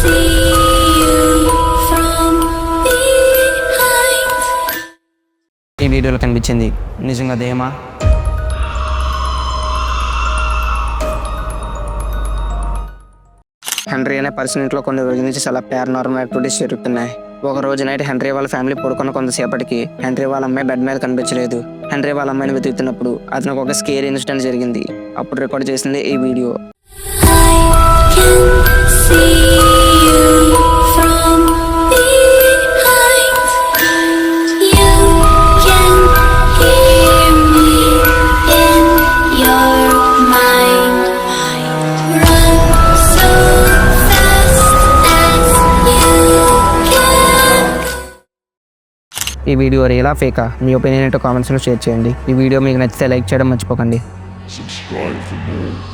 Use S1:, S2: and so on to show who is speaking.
S1: ఈ వీడియోలో కనిపించింది నిజంగా దయ్యమా? హెన్రీ అనే పర్సన్ ఇంట్లో కొన్ని రోజుల నుంచి చాలా పారానార్మల్ యాక్టివిటీస్ జరుగుతున్నాయి. ఒక రోజు నైట్ హెన్రీ వాళ్ళ ఫ్యామిలీ పడుకున్న కొంతసేపటికి హెన్రీ వాళ్ళ అమ్మాయి బెడ్ మీద కనిపించలేదు. హెన్రీ వాళ్ళ అమ్మాయిని వెతుకుతున్నప్పుడు అతనికి ఒక స్కేర్ ఇన్సిడెంట్ జరిగింది. అప్పుడు రికార్డ్ చేసింది ఈ వీడియో. ఈ వీడియో రియలా ఫేకా? మీ ఒపీనియన్ ఏంటో కామెంట్స్లో షేర్ చేయండి. ఈ వీడియో మీకు నచ్చితే లైక్ చేయడం మర్చిపోకండి.
S2: Subscribe for more.